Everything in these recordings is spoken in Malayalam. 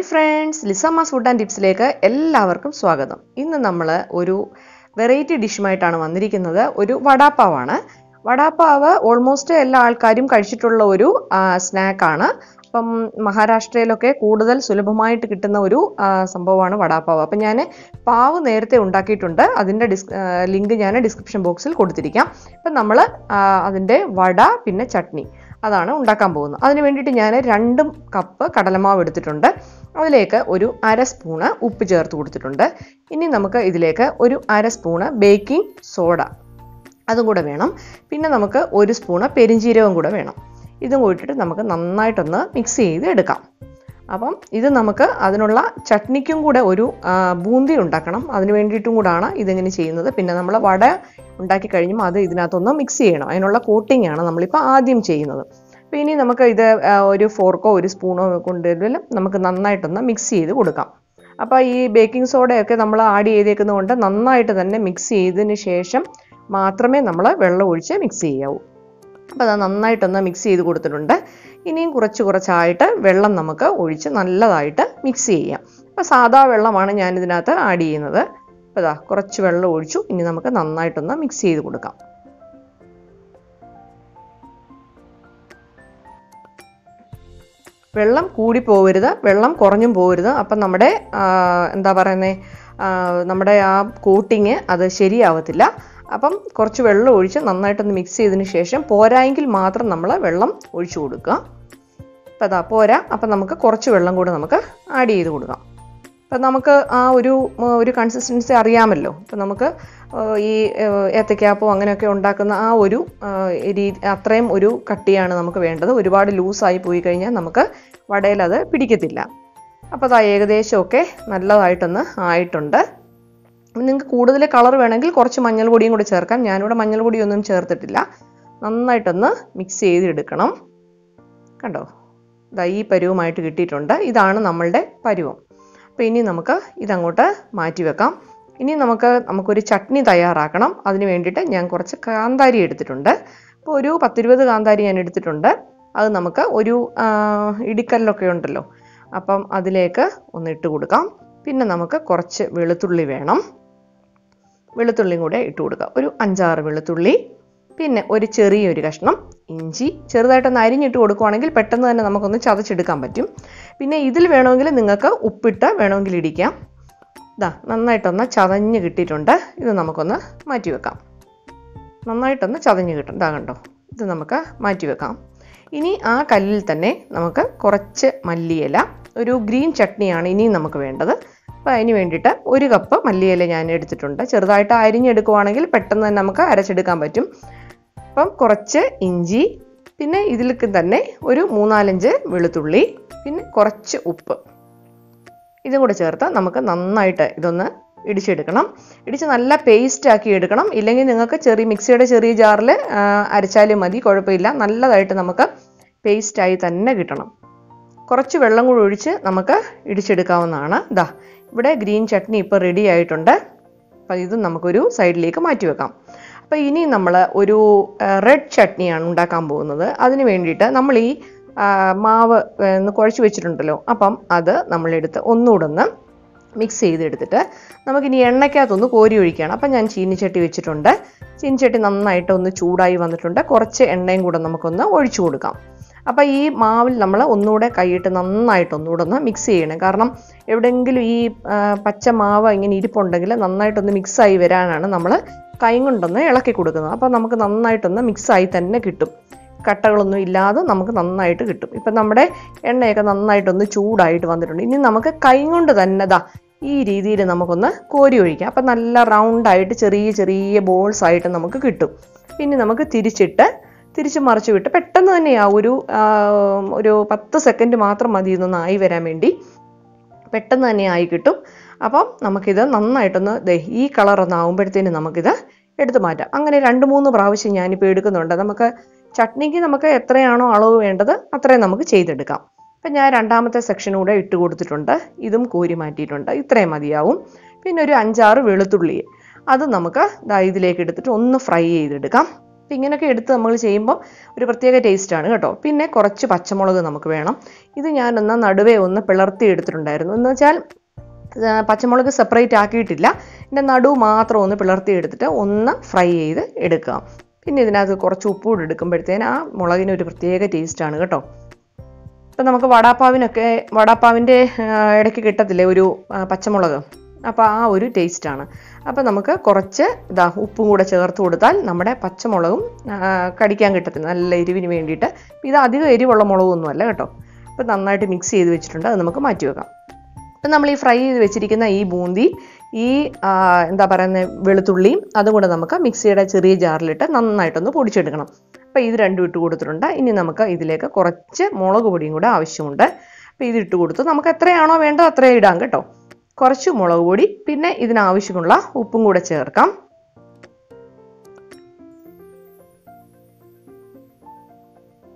Hi friends, Lizamma's Food and Tipsലേക്ക് എല്ലാവർക്കും സ്വാഗതം. ഇന്ന് നമ്മൾ ഒരു വെറൈറ്റി ഡിഷുമായിട്ടാണ് വന്നിരിക്കുന്നത്. ഒരു വടാ പാവ് ആണ്. വടാ പാവ് ഓൾമോസ്റ്റ് എല്ലാ ആൾക്കാരും കഴിച്ചിട്ടുള്ള ഒരു സ്നാക്ക് ആണ്. അപ്പം മഹാരാഷ്ട്രയിലൊക്കെ കൂടുതൽ സുലഭമായിട്ട് കിട്ടുന്ന ഒരു സംഭവമാണ് വടാ പാവ്. അപ്പം ഞാൻ പാവ് നേരത്തെ ഉണ്ടാക്കിയിട്ടുണ്ട്. അതിൻ്റെ ലിങ്ക് ഞാൻ ഡിസ്ക്രിപ്ഷൻ ബോക്സിൽ കൊടുത്തിരിക്കാം. അപ്പം നമ്മൾ അതിൻ്റെ വട പിന്നെ ചട്നി അതാണ് ഉണ്ടാക്കാൻ പോകുന്നത്. അതിന് വേണ്ടിയിട്ട് ഞാൻ 2 കപ്പ് കടലമാവ് എടുത്തിട്ടുണ്ട്. അതിലേക്ക് ഒരു 1/2 സ്പൂണ് ഉപ്പ് ചേർത്ത് കൊടുത്തിട്ടുണ്ട്. ഇനി നമുക്ക് ഇതിലേക്ക് ഒരു 1/2 സ്പൂണ് ബേക്കിംഗ് സോഡ അതും കൂടെ വേണം. പിന്നെ നമുക്ക് 1 സ്പൂണ് പെരിഞ്ജീരകം കൂടെ വേണം. ഇതും കൂട്ടിയിട്ട് നമുക്ക് നന്നായിട്ടൊന്ന് മിക്സ് ചെയ്ത് എടുക്കാം. അപ്പം ഇത് നമുക്ക് അതിനുള്ള ചട്നിക്കും കൂടെ ഒരു ബൂന്തി ഉണ്ടാക്കണം. അതിന് വേണ്ടിയിട്ടും കൂടാണ് ഇതിങ്ങനെ ചെയ്യുന്നത്. പിന്നെ നമ്മൾ വട ഉണ്ടാക്കി കഴിയുമ്പോൾ അത് ഇതിനകത്തൊന്ന് മിക്സ് ചെയ്യണം. അതിനുള്ള കോട്ടിംഗ് ആണ് നമ്മളിപ്പോൾ ആദ്യം ചെയ്യുന്നത്. അപ്പോൾ ഇനി നമുക്ക് ഇത് ഒരു ഫോർക്കോ ഒരു സ്പൂണോ കൊണ്ടുവരും നമുക്ക് നന്നായിട്ടൊന്ന് മിക്സ് ചെയ്ത് കൊടുക്കാം. അപ്പോൾ ഈ ബേക്കിംഗ് സോഡയൊക്കെ നമ്മൾ ആഡ് ചെയ്തേക്കുന്നതുകൊണ്ട് നന്നായിട്ട് തന്നെ മിക്സ് ചെയ്തതിന് ശേഷം മാത്രമേ നമ്മൾ വെള്ളം ഒഴിച്ച് മിക്സ് ചെയ്യാവൂ. അപ്പോൾ അത് നന്നായിട്ടൊന്ന് മിക്സ് ചെയ്ത് കൊടുത്തിട്ടുണ്ട്. ഇനിയും കുറച്ചായിട്ട് വെള്ളം നമുക്ക് ഒഴിച്ച് നല്ലതായിട്ട് മിക്സ് ചെയ്യാം. അപ്പോൾ സാധാ വെള്ളമാണ് ഞാനിതിനകത്ത് ആഡ് ചെയ്യുന്നത്. അപ്പോൾ ഇതാ കുറച്ച് വെള്ളം ഒഴിച്ചു. ഇനി നമുക്ക് നന്നായിട്ടൊന്ന് മിക്സ് ചെയ്ത് കൊടുക്കാം. വെള്ളം കൂടി പോകരുത്, വെള്ളം കുറഞ്ഞും പോകരുത്. അപ്പം നമ്മുടെ എന്താ പറയുന്നത്, നമ്മുടെ ആ കോട്ടിങ് അത് ശരിയാവത്തില്ല. അപ്പം കുറച്ച് വെള്ളം ഒഴിച്ച് നന്നായിട്ടൊന്ന് മിക്സ് ചെയ്തതിന് ശേഷം പോരായെങ്കിൽ മാത്രം നമ്മൾ വെള്ളം ഒഴിച്ചു കൊടുക്കുക. അപ്പം അതാ പോരാ, അപ്പം നമുക്ക് കുറച്ച് വെള്ളം കൂടെ നമുക്ക് ആഡ് ചെയ്ത് കൊടുക്കാം. അപ്പം നമുക്ക് ആ ഒരു കൺസിസ്റ്റൻസി അറിയാമല്ലോ. അപ്പം നമുക്ക് ഈ ഏത്തയ്ക്കാപ്പോ അങ്ങനെയൊക്കെ ഉണ്ടാക്കുന്ന ആ ഒരു രീതി അത്രയും ഒരു കട്ടിയാണ് നമുക്ക് വേണ്ടത്. ഒരുപാട് ലൂസായി പോയി കഴിഞ്ഞാൽ നമുക്ക് വടയിൽ അത് പിടിക്കത്തില്ല. അപ്പോൾ അത് ഏകദേശമൊക്കെ നല്ലതായിട്ടൊന്ന് ആയിട്ടുണ്ട്. നിങ്ങൾക്ക് കൂടുതൽ കളർ വേണമെങ്കിൽ കുറച്ച് മഞ്ഞൾപ്പൊടിയും കൂടി ചേർക്കാം. ഞാനിവിടെ മഞ്ഞൾപ്പൊടിയൊന്നും ചേർത്തിട്ടില്ല. നന്നായിട്ടൊന്ന് മിക്സ് ചെയ്തെടുക്കണം. കണ്ടോ, ഇതാ ഈ പരുവമായിട്ട് കിട്ടിയിട്ടുണ്ട്. ഇതാണ് നമ്മളുടെ പരുവം. അപ്പോൾ ഇനി നമുക്ക് ഇതങ്ങോട്ട് മാറ്റി വെക്കാം. ഇനി നമുക്കൊരു ചട്നി തയ്യാറാക്കണം. അതിന് വേണ്ടിയിട്ട് ഞാൻ കുറച്ച് കാന്താരി എടുത്തിട്ടുണ്ട്. അപ്പോൾ ഒരു 10-20 കാന്താരി ഞാൻ എടുത്തിട്ടുണ്ട്. അത് നമുക്ക് ഒരു ഇടിക്കല്ലൊക്കെ ഉണ്ടല്ലോ, അപ്പം അതിലേക്ക് ഒന്ന് ഇട്ട് കൊടുക്കാം. പിന്നെ നമുക്ക് കുറച്ച് വെളുത്തുള്ളി വേണം. വെളുത്തുള്ളിയും കൂടെ ഇട്ട് കൊടുക്കാം. ഒരു 5-6 വെളുത്തുള്ളി. പിന്നെ ഒരു ചെറിയൊരു കഷ്ണം ഇഞ്ചി ചെറുതായിട്ടൊന്ന് അരിഞ്ഞിട്ട് കൊടുക്കുവാണെങ്കിൽ പെട്ടെന്ന് തന്നെ നമുക്കൊന്ന് ചതച്ചെടുക്കാൻ പറ്റും. പിന്നെ ഇതിൽ വേണമെങ്കിൽ നിങ്ങൾക്ക് ഉപ്പിട്ട് വേണമെങ്കിൽ ഇടിക്കാം. ഇതാ നന്നായിട്ടൊന്ന് ചതഞ്ഞ് കിട്ടിയിട്ടുണ്ട്. ഇത് നമുക്കൊന്ന് മാറ്റി വെക്കാം. നന്നായിട്ടൊന്ന് ചതഞ്ഞ് കിട്ടും. ഇതാ കണ്ടോ, ഇത് നമുക്ക് മാറ്റി വെക്കാം. ഇനി ആ കല്ലിൽ തന്നെ നമുക്ക് കുറച്ച് മല്ലിയില, ഒരു ഗ്രീൻ ചട്നിയാണ് ഇനിയും നമുക്ക് വേണ്ടത്. അപ്പോൾ അതിന് വേണ്ടിയിട്ട് 1 കപ്പ് മല്ലിയില ഞാൻ എടുത്തിട്ടുണ്ട്. ചെറുതായിട്ട് അരിഞ്ഞെടുക്കുവാണെങ്കിൽ പെട്ടെന്ന് തന്നെ നമുക്ക് അരച്ചെടുക്കാൻ പറ്റും. അപ്പം കുറച്ച് ഇഞ്ചി, പിന്നെ ഇതിലേക്ക് തന്നെ ഒരു 3-4 വെളുത്തുള്ളി, പിന്നെ കുറച്ച് ഉപ്പ്, ഇതും കൂടെ ചേർത്ത് നമുക്ക് നന്നായിട്ട് ഇതൊന്ന് ഇടിച്ചെടുക്കണം. ഇടിച്ച് നല്ല പേസ്റ്റ് ആക്കി എടുക്കണം. ഇല്ലെങ്കിൽ നിങ്ങൾക്ക് മിക്സിയുടെ ചെറിയ ജാറിൽ അരച്ചാലും മതി, കുഴപ്പമില്ല. നല്ലതായിട്ട് നമുക്ക് പേസ്റ്റായി തന്നെ കിട്ടണം. കുറച്ച് വെള്ളം കൂടി ഒഴിച്ച് നമുക്ക് ഇടിച്ചെടുക്കാവുന്നതാണ്. ഇതാ ഇവിടെ ഗ്രീൻ ചട്നി ഇപ്പോൾ റെഡി ആയിട്ടുണ്ട്. അപ്പം ഇത് നമുക്കൊരു സൈഡിലേക്ക് മാറ്റി വെക്കാം. അപ്പോൾ ഇനി നമ്മൾ ഒരു റെഡ് ചട്നിയാണ് ഉണ്ടാക്കാൻ പോകുന്നത്. അതിന് വേണ്ടിയിട്ട് നമ്മൾ ഈ മാവ് കുഴച്ച് വെച്ചിട്ടുണ്ടല്ലോ, അപ്പം അത് നമ്മളെടുത്ത് ഒന്നുകൂടെ ഒന്ന് മിക്സ് ചെയ്തെടുത്തിട്ട് നമുക്കിനി എണ്ണയ്ക്കകത്തൊന്ന് കോരി ഒഴിക്കുകയാണ്. അപ്പം ഞാൻ ചീനിച്ചട്ടി വെച്ചിട്ടുണ്ട്. ചീനിച്ചട്ടി നന്നായിട്ട് ഒന്ന് ചൂടായി വന്നിട്ടുണ്ട്. കുറച്ച് എണ്ണയും കൂടെ നമുക്കൊന്ന് ഒഴിച്ചു കൊടുക്കാം. അപ്പോൾ ഈ മാവിൽ നമ്മൾ ഒന്നുകൂടെ കൈയിട്ട് നന്നായിട്ടൊന്നുകൂടെ ഒന്ന് മിക്സ് ചെയ്യണം. കാരണം എവിടെയെങ്കിലും ഈ പച്ച മാവ് ഇങ്ങനെ ഇരിപ്പുണ്ടെങ്കിൽ നന്നായിട്ടൊന്ന് മിക്സായി വരാനാണ് നമ്മൾ കൈ കൊണ്ടൊന്ന് ഇളക്കി കൊടുക്കുന്നത്. അപ്പോൾ നമുക്ക് നന്നായിട്ടൊന്ന് മിക്സായി തന്നെ കിട്ടും. കട്ടകളൊന്നും ഇല്ലാതെ നമുക്ക് നന്നായിട്ട് കിട്ടും. ഇപ്പം നമ്മുടെ എണ്ണയൊക്കെ നന്നായിട്ടൊന്ന് ചൂടായിട്ട് വന്നിട്ടുണ്ട്. ഇനി നമുക്ക് കൈ കൊണ്ട് തന്നെ ഈ രീതിയിൽ നമുക്കൊന്ന് കോരി ഒഴിക്കാം. അപ്പം നല്ല റൗണ്ടായിട്ട് ചെറിയ ബോൾസ് ആയിട്ട് നമുക്ക് കിട്ടും. പിന്നെ നമുക്ക് തിരിച്ച് മറിച്ച് വിട്ട് പെട്ടെന്ന് തന്നെയാ ഒരു 10 സെക്കൻഡ് മാത്രം മതി ഇതൊന്ന് ആയി വരാൻ വേണ്ടി. പെട്ടെന്ന് തന്നെ ആയി കിട്ടും. അപ്പം നമുക്കിത് നന്നായിട്ടൊന്ന് ഈ കളറൊന്ന് ആകുമ്പോഴത്തേനും നമുക്കിത് എടുത്തു മാറ്റാം. അങ്ങനെ 2-3 പ്രാവശ്യം ഞാനിപ്പോൾ എടുക്കുന്നുണ്ട്. നമുക്ക് ചട്നിക്ക് നമുക്ക് എത്രയാണോ അളവ് വേണ്ടത് അത്രയും നമുക്ക് ചെയ്തെടുക്കാം. അപ്പം ഞാൻ 2ാമത്തെ സെക്ഷൻ കൂടെ ഇട്ട് കൊടുത്തിട്ടുണ്ട്. ഇതും കോരി മാറ്റിയിട്ടുണ്ട്. ഇത്രയും മതിയാവും. പിന്നെ ഒരു 5-6 വെളുത്തുള്ളി, അത് നമുക്ക് ഇതിലേക്ക് എടുത്തിട്ട് ഒന്ന് ഫ്രൈ ചെയ്തെടുക്കാം. അപ്പം ഇങ്ങനെയൊക്കെ എടുത്ത് നമ്മൾ ചെയ്യുമ്പോൾ ഒരു പ്രത്യേക ടേസ്റ്റാണ് കേട്ടോ. പിന്നെ കുറച്ച് പച്ചമുളക് നമുക്ക് വേണം. ഇത് ഞാനൊന്ന് നടുവേ ഒന്ന് പിളർത്തി എടുത്തിട്ടുണ്ടായിരുന്നു. എന്ന് വെച്ചാൽ പച്ചമുളക് സെപ്പറേറ്റ് ആക്കിയിട്ടില്ല, ഇതിൻ്റെ നടുവ് മാത്രം ഒന്ന് പിളർത്തി എടുത്തിട്ട് ഒന്ന് ഫ്രൈ ചെയ്ത് എടുക്കുക. പിന്നെ ഇതിനകത്ത് കുറച്ച് ഉപ്പൂടെ എടുക്കുമ്പോഴത്തേന് ആ മുളകിന് ഒരു പ്രത്യേക ടേസ്റ്റാണ് കേട്ടോ. ഇപ്പം നമുക്ക് വടാപ്പാവിൻ്റെ ഇടയ്ക്ക് കിട്ടത്തില്ലേ ഒരു പച്ചമുളക്, അപ്പോൾ ആ ഒരു ടേസ്റ്റാണ്. അപ്പോൾ നമുക്ക് കുറച്ച് ഉപ്പും കൂടെ ചേർത്ത് കൊടുത്താൽ നമ്മുടെ പച്ചമുളകും കടിക്കാൻ കിട്ടത്തില്ല, നല്ല എരിവിന് വേണ്ടിയിട്ട്. ഇത് അധികം എരിവുള്ള മുളകൊന്നും അല്ല കേട്ടോ. അപ്പോൾ നന്നായിട്ട് മിക്സ് ചെയ്ത് വെച്ചിട്ടുണ്ട്, അത് നമുക്ക് മാറ്റി വെക്കാം. അപ്പം നമ്മൾ ഈ ഫ്രൈ ചെയ്ത് വെച്ചിരിക്കുന്ന ഈ ബൂന്തി, ഈ വെളുത്തുള്ളിയും അതും കൂടെ നമുക്ക് മിക്സിയുടെ ചെറിയ ജാറിലിട്ട് നന്നായിട്ടൊന്ന് പൊടിച്ചെടുക്കണം. അപ്പോൾ ഇത് രണ്ടും ഇട്ട് കൊടുത്തിട്ടുണ്ട്. ഇനി നമുക്ക് ഇതിലേക്ക് കുറച്ച് മുളക് പൊടിയും കൂടെ ആവശ്യമുണ്ട്. അപ്പോൾ ഇത് ഇട്ട് കൊടുത്തു. നമുക്ക് എത്രയാണോ വേണ്ടത് അത്രയും ഇടാം കേട്ടോ. കുറച്ച് മുളക് പൊടി, പിന്നെ ഇതിനാവശ്യമുള്ള ഉപ്പും കൂടെ ചേർക്കാം.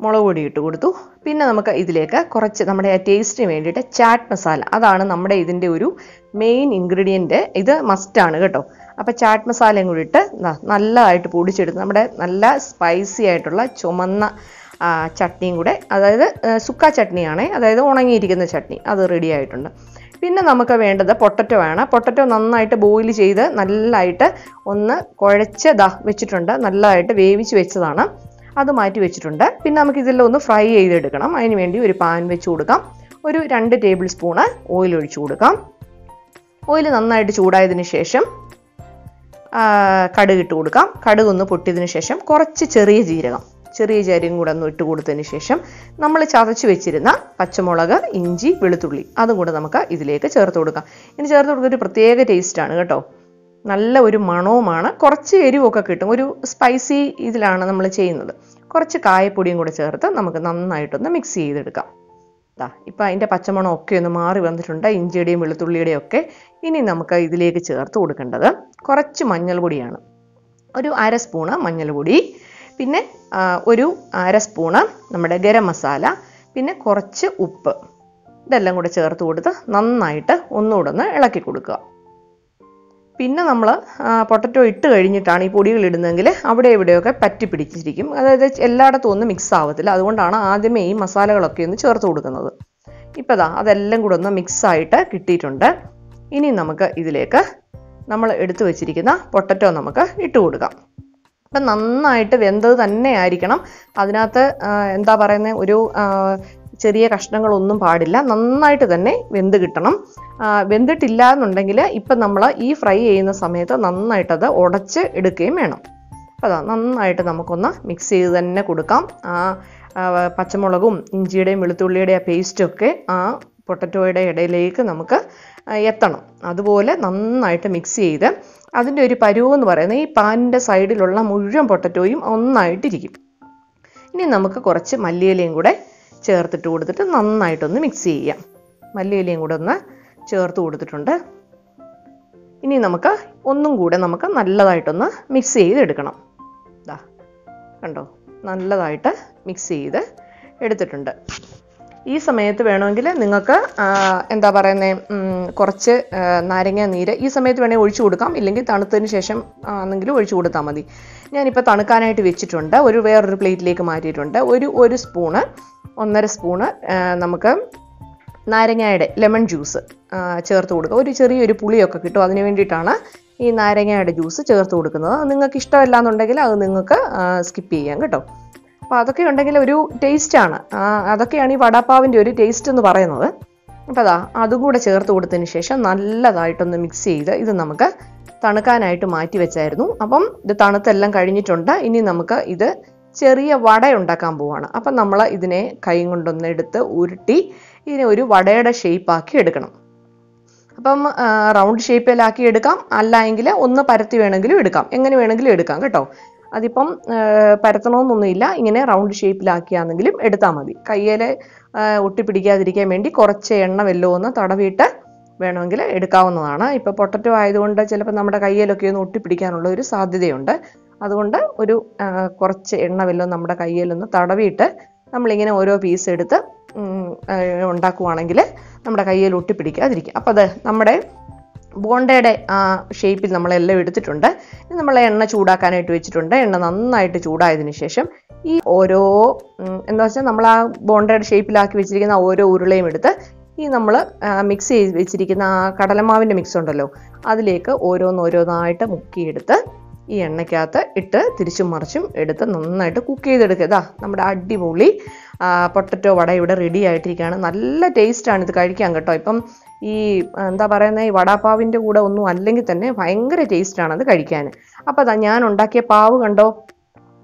മുളക് പൊടി ഇട്ട് കൊടുത്തു. പിന്നെ നമുക്ക് ഇതിലേക്ക് കുറച്ച് നമ്മുടെ ടേസ്റ്റിന് വേണ്ടിയിട്ട് ചാറ്റ് മസാല, അതാണ് നമ്മുടെ ഇതിൻ്റെ ഒരു മെയിൻ ഇൻഗ്രീഡിയൻറ്റ്. ഇത് മസ്റ്റാണ് കേട്ടോ. അപ്പോൾ ചാറ്റ് മസാലയും കൂടി ഇട്ട് നല്ലതായിട്ട് പൊടിച്ചെടുത്ത് നമ്മുടെ നല്ല സ്പൈസി ആയിട്ടുള്ള ചുമന്ന ചട്നിയും കൂടെ, അതായത് സുക്ക ചട്നിയാണേ, അതായത് ഉണങ്ങിയിരിക്കുന്ന ചട്നി, അത് റെഡി ആയിട്ടുണ്ട്. പിന്നെ നമുക്ക് വേണ്ടത് പൊട്ടറ്റോ ആണ്. പൊട്ടറ്റോ നന്നായിട്ട് ബോയിൽ ചെയ്ത് നല്ലതായിട്ട് ഒന്ന് കുഴച്ച് വെച്ചിട്ടുണ്ട്, നല്ലതായിട്ട് വേവിച്ച് വെച്ചതാണ്, അത് മാറ്റി വെച്ചിട്ടുണ്ട്. പിന്നെ നമുക്ക് ഇതെല്ലാം ഒന്ന് ഫ്രൈ ചെയ്തെടുക്കണം. അതിന് വേണ്ടി ഒരു പാൻ വെച്ച് കൊടുക്കാം. ഒരു 2 ടേബിൾ സ്പൂണ് ഓയിൽ ഒഴിച്ചു കൊടുക്കാം. ഓയിൽ നന്നായിട്ട് ചൂടായതിന് ശേഷം കടുക് ഇട്ട് കൊടുക്കാം. കടുക് ഒന്ന് പൊട്ടിയതിന് ശേഷം കുറച്ച് ചെറിയ ജീരകം കൂടെ ഒന്ന് ഇട്ട് കൊടുത്തതിന് ശേഷം നമ്മൾ ചതച്ച് വെച്ചിരുന്ന പച്ചമുളക്, ഇഞ്ചി, വെളുത്തുള്ളി അതും കൂടെ നമുക്ക് ഇതിലേക്ക് ചേർത്ത് കൊടുക്കാം. ഇനി ചേർത്ത് കൊടുക്കുന്ന ഒരു പ്രത്യേക ടേസ്റ്റാണ് കേട്ടോ. നല്ല ഒരു മണവുമാണ്, കുറച്ച് എരിവൊക്കെ കിട്ടും. ഒരു സ്പൈസി ഇതിലാണ് നമ്മൾ ചെയ്യുന്നത്. കുറച്ച് കായപ്പൊടിയും കൂടെ ചേർത്ത് നമുക്ക് നന്നായിട്ടൊന്ന് മിക്സ് ചെയ്തെടുക്കാം. ഇപ്പം അതിൻ്റെ പച്ചമണം ഒക്കെ ഒന്ന് മാറി വന്നിട്ടുണ്ട്, ഇഞ്ചിയുടെയും വെളുത്തുള്ളിയുടെയും ഒക്കെ. ഇനി നമുക്ക് ഇതിലേക്ക് ചേർത്ത് കൊടുക്കേണ്ടത് കുറച്ച് മഞ്ഞൾപ്പൊടിയാണ്. ഒരു 1/2 സ്പൂണ് മഞ്ഞൾപ്പൊടി, പിന്നെ ഒരു 1/2 സ്പൂണ് നമ്മുടെ ഗരം മസാല, പിന്നെ കുറച്ച് ഉപ്പ്. ഇതെല്ലാം കൂടെ ചേർത്ത് കൊടുത്ത് നന്നായിട്ട് ഒന്നുകൂടെ ഒന്ന് ഇളക്കി കൊടുക്കുക. പിന്നെ നമ്മൾ പൊട്ടറ്റോ ഇട്ട് കഴിഞ്ഞിട്ടാണ് ഈ പൊടികൾ ഇടുന്നതെങ്കിൽ അവിടെ ഇവിടെയൊക്കെ പറ്റി പിടിച്ചിരിക്കും, അതായത് എല്ലായിടത്തും ഒന്നും മിക്സ് ആവത്തില്ല. അതുകൊണ്ടാണ് ആദ്യമേ ഈ മസാലകളൊക്കെ ഒന്ന് ചേർത്ത് കൊടുക്കുന്നത്. ഇപ്പോൾ അതെല്ലാം കൂടെ ഒന്ന് മിക്സായിട്ട് കിട്ടിയിട്ടുണ്ട്. ഇനി നമുക്ക് ഇതിലേക്ക് നമ്മൾ എടുത്തു വെച്ചിരിക്കുന്ന പൊട്ടറ്റോ നമുക്ക് ഇട്ട് കൊടുക്കാം. അപ്പം നന്നായിട്ട് വെന്തത് തന്നെ ആയിരിക്കണം. അതിനകത്ത് ഒരു ചെറിയ കഷ്ണങ്ങളൊന്നും പാടില്ല, നന്നായിട്ട് തന്നെ വെന്ത് കിട്ടണം. വെന്തിട്ടില്ല എന്നുണ്ടെങ്കിൽ ഇപ്പം നമ്മൾ ഈ ഫ്രൈ ചെയ്യുന്ന സമയത്ത് നന്നായിട്ടത് ഉടച്ച് എടുക്കുകയും വേണം. അപ്പോൾ നന്നായിട്ട് നമുക്കൊന്ന് മിക്സ് ചെയ്ത് തന്നെ കൊടുക്കാം. പച്ചമുളകും ഇഞ്ചിയുടെയും വെളുത്തുള്ളിയുടെയും പേസ്റ്റൊക്കെ ആ പൊട്ടറ്റോയുടെ ഇടയിലേക്ക് നമുക്ക് എത്തണം. അതുപോലെ നന്നായിട്ട് മിക്സ് ചെയ്ത് അതിൻ്റെ ഒരു പരുവെന്ന് പറയുന്നത് ഈ പാനിൻ്റെ സൈഡിലുള്ള മുഴുവൻ പൊട്ടറ്റോയും ഒന്നായിട്ടിരിക്കും. ഇനി നമുക്ക് കുറച്ച് മല്ലിയിലയും കൂടെ ചേർത്തിട്ട് കൊടുത്തിട്ട് നന്നായിട്ടൊന്ന് മിക്സ് ചെയ്യാം. മല്ലിയിലയും കൂടെ ഒന്ന് ചേർത്ത് കൊടുത്തിട്ടുണ്ട്. ഇനി നമുക്ക് ഒന്നും കൂടെ നമുക്ക് നല്ലതായിട്ടൊന്ന് മിക്സ് ചെയ്തെടുക്കണം. കണ്ടോ, നല്ലതായിട്ട് മിക്സ് ചെയ്ത് എടുത്തിട്ടുണ്ട്. ഈ സമയത്ത് വേണമെങ്കിൽ നിങ്ങൾക്ക് കുറച്ച് നാരങ്ങ നീര് ഈ സമയത്ത് വേണമെങ്കിൽ ഒഴിച്ചു കൊടുക്കാം, ഇല്ലെങ്കിൽ തണുത്തതിന് ശേഷം ആണെങ്കിലും ഒഴിച്ചു കൊടുത്താൽ മതി. ഞാനിപ്പോൾ തണുക്കാനായിട്ട് വെച്ചിട്ടുണ്ട്, വേറൊരു പ്ലേറ്റിലേക്ക് മാറ്റിയിട്ടുണ്ട്. ഒരു സ്പൂണ് 1.5 സ്പൂണ് നമുക്ക് നാരങ്ങയുടെ ലെമൺ ജ്യൂസ് ചേർത്ത് കൊടുക്കുക. ഒരു ചെറിയൊരു പുളിയൊക്കെ കിട്ടും, അതിന് വേണ്ടിയിട്ടാണ് ഈ നാരങ്ങയുടെ ജ്യൂസ് ചേർത്ത് കൊടുക്കുന്നത്. നിങ്ങൾക്ക് ഇഷ്ടമല്ല എന്നുണ്ടെങ്കിൽ അത് നിങ്ങൾക്ക് സ്കിപ്പ് ചെയ്യാം കേട്ടോ. അപ്പോൾ അതൊക്കെ ഉണ്ടെങ്കിൽ ഒരു ടേസ്റ്റാണ്, അതൊക്കെയാണ് ഈ വടാപ്പാവിൻ്റെ ഒരു ടേസ്റ്റ് എന്ന് പറയുന്നത്. അപ്പോൾ അതും കൂടെ ചേർത്ത് കൊടുത്തതിന് ശേഷം നല്ലതായിട്ടൊന്ന് മിക്സ് ചെയ്ത് ഇത് നമുക്ക് തണുക്കാനായിട്ട് മാറ്റി വെച്ചായിരുന്നു. അപ്പം ഇത് തണുത്തെല്ലാം കഴിഞ്ഞിട്ടുണ്ട്. ഇനി നമുക്ക് ഇത് ചെറിയ വട ഉണ്ടാക്കാൻ പോവാണ്. അപ്പം നമ്മൾ ഇതിനെ കൈ കൊണ്ടൊന്ന് എടുത്ത് ഉരുട്ടി ഇതിനെ ഒരു വടയുടെ ഷേപ്പാക്കി എടുക്കണം. അപ്പം റൗണ്ട് ഷേപ്പിലാക്കി എടുക്കാം, അല്ല എങ്കിൽ ഒന്ന് പരത്തി വേണമെങ്കിലും എടുക്കാം, എങ്ങനെ വേണമെങ്കിലും എടുക്കാം കേട്ടോ. അതിപ്പം പരത്തണമെന്നൊന്നുമില്ല, ഇങ്ങനെ റൗണ്ട് ഷേപ്പിലാക്കിയാണെങ്കിലും എടുത്താൽ മതി. കയ്യിൽ ഒട്ടിപ്പിടിക്കാതിരിക്കാൻ വേണ്ടി കുറച്ച് എണ്ണ വല്ലതും ഒന്ന് തടവിയിട്ട് വേണമെങ്കിൽ എടുക്കാവുന്നതാണ്. ഇപ്പോൾ പൊട്ടറ്റോ ആയതുകൊണ്ട് ചിലപ്പോൾ നമ്മുടെ കയ്യിലൊക്കെ ഒന്ന് ഒട്ടിപ്പിടിക്കാനുള്ള ഒരു സാധ്യതയുണ്ട്. അതുകൊണ്ട് ഒരു കുറച്ച് എണ്ണ വല്ലതും നമ്മുടെ കയ്യിലൊന്ന് തടവിയിട്ട് നമ്മളിങ്ങനെ ഓരോ പീസ് എടുത്ത് ഉണ്ടാക്കുവാണെങ്കിൽ നമ്മുടെ കയ്യിൽ ഒട്ടിപ്പിടിക്കാതിരിക്കും. അപ്പോൾ അത് നമ്മുടെ ബോണ്ടയുടെ ആ ഷേപ്പിൽ നമ്മളെല്ലാം എടുത്തിട്ടുണ്ട്. ഇനി നമ്മൾ എണ്ണ ചൂടാക്കാനായിട്ട് വെച്ചിട്ടുണ്ട്. എണ്ണ നന്നായിട്ട് ചൂടായതിനു ശേഷം ഈ ഓരോ എന്താ വെച്ചാൽ നമ്മൾ ആ ബോണ്ടയുടെ ഷേപ്പിലാക്കി വെച്ചിരിക്കുന്ന ഓരോ ഉരുളയും എടുത്ത് ഈ നമ്മൾ മിക്സ് ചെയ്ത് വെച്ചിരിക്കുന്ന ആ കടലമാവിൻ്റെ മിക്സ് ഉണ്ടല്ലോ അതിലേക്ക് ഓരോന്നോരോന്നായിട്ട് മുക്കിയെടുത്ത് ഈ എണ്ണയ്ക്കകത്ത് ഇട്ട് തിരിച്ചും മറിച്ചും എടുത്ത് നന്നായിട്ട് കുക്ക് ചെയ്തെടുക്കുക. ഇതാ നമ്മുടെ അടിപൊളി പൊട്ടറ്റോ വട ഇവിടെ റെഡി ആയിട്ടിരിക്കുകയാണ്. നല്ല ടേസ്റ്റാണ് ഇത് കഴിക്കാൻ കേട്ടോ. ഇപ്പം ഈ എന്താ പറയുന്നത് ഈ വടാപ്പാവിൻ്റെ കൂടെ ഒന്നും അല്ലെങ്കിൽ തന്നെ ഭയങ്കര ടേസ്റ്റാണ് അത് കഴിക്കാൻ. അപ്പോൾ അതാ ഞാൻ ഉണ്ടാക്കിയ പാവ് കണ്ടോ.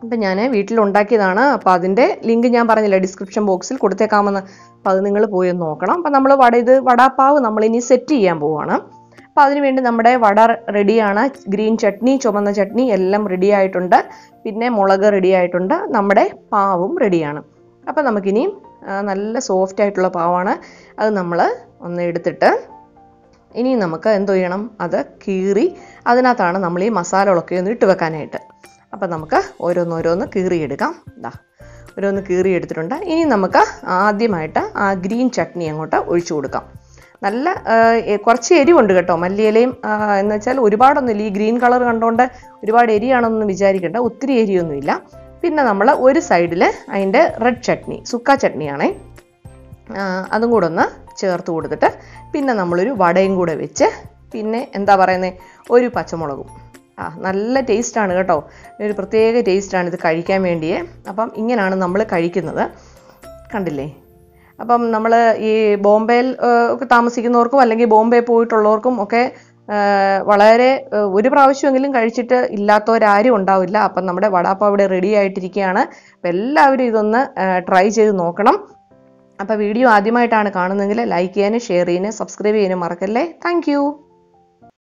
അപ്പം ഞാൻ വീട്ടിലുണ്ടാക്കിയതാണ്. അപ്പോൾ അതിൻ്റെ ലിങ്ക് ഞാൻ പറഞ്ഞില്ല ഡിസ്ക്രിപ്ഷൻ ബോക്സിൽ കൊടുത്തേക്കാമെന്ന്. അപ്പോൾ അത് നിങ്ങൾ പോയി ഒന്ന് നോക്കണം. അപ്പം നമ്മൾ വടാപ്പാവ് നമ്മളിനി സെറ്റ് ചെയ്യാൻ പോവുകയാണ്. അപ്പോൾ അതിനുവേണ്ടി നമ്മുടെ വട റെഡിയാണ്. ഗ്രീൻ ചട്നി, ചുമന്ന ചട്നി എല്ലാം റെഡി ആയിട്ടുണ്ട്. പിന്നെ മുളക് റെഡി ആയിട്ടുണ്ട്. നമ്മുടെ പാവും റെഡിയാണ്. അപ്പോൾ നമുക്കിനിയും നല്ല സോഫ്റ്റ് ആയിട്ടുള്ള പാവാണ്. അത് നമ്മൾ ഒന്ന് എടുത്തിട്ട് ഇനി നമുക്ക് എന്തോ ചെയ്യണം, അത് കീറി അതിനകത്താണ് നമ്മൾ ഈ മസാലകളൊക്കെ ഒന്ന് ഇട്ട് വെക്കാനായിട്ട്. അപ്പം നമുക്ക് ഓരോന്നോരോന്ന് കീറിയെടുക്കാം. ഇതാ ഓരോന്ന് കീറിയെടുത്തിട്ടുണ്ട്. ഇനി നമുക്ക് ആദ്യമായിട്ട് ആ ഗ്രീൻ ചട്നി അങ്ങോട്ട് ഒഴിച്ചു കൊടുക്കാം. നല്ല കുറച്ച് എരിവുണ്ട് കേട്ടോ. മല്ലിയിലയും എന്ന് വെച്ചാൽ ഒരുപാടൊന്നുമില്ല. ഈ ഗ്രീൻ കളർ കണ്ടുകൊണ്ട് ഒരുപാട് എരിയാണെന്നൊന്നും വിചാരിക്കേണ്ട, ഒത്തിരി എരിയൊന്നുമില്ല. പിന്നെ നമ്മൾ ഒരു സൈഡിൽ അതിൻ്റെ റെഡ് ചട്നി, സുക്ക ചട്നിയാണേ, അതും കൂടെ ഒന്ന് ചേർത്ത് കൊടുത്തിട്ട് പിന്നെ നമ്മളൊരു വടയും കൂടെ വെച്ച് പിന്നെ എന്താ പറയുന്നത് ഒരു പച്ചമുളകും. നല്ല ടേസ്റ്റാണ് കേട്ടോ. ഒരു പ്രത്യേക ടേസ്റ്റാണ് ഇത് കഴിക്കാൻ വേണ്ടിയേ. അപ്പം ഇങ്ങനെയാണ് നമ്മൾ കഴിക്കുന്നത്, കണ്ടില്ലേ. അപ്പം നമ്മൾ ഈ ബോംബെയിൽ ഒക്കെ താമസിക്കുന്നവർക്കും അല്ലെങ്കിൽ ബോംബെ പോയിട്ടുള്ളവർക്കും ഒക്കെ വളരെ ഒരു പ്രാവശ്യമെങ്കിലും കഴിച്ചിട്ട് ഇല്ലാത്തവരാരും ഉണ്ടാവില്ല. അപ്പം നമ്മുടെ വടാപ്പാവ് ഇവിടെ റെഡി ആയിട്ടിരിക്കുകയാണ്. അപ്പം എല്ലാവരും ഇതൊന്ന് ട്രൈ ചെയ്ത് നോക്കണം. അപ്പോൾ വീഡിയോ ആദ്യമായിട്ടാണ് കാണുന്നതെങ്കിൽ ലൈക്ക് ചെയ്യാനും ഷെയർ ചെയ്യാനും സബ്സ്ക്രൈബ് ചെയ്യാനും മറക്കല്ലേ. താങ്ക്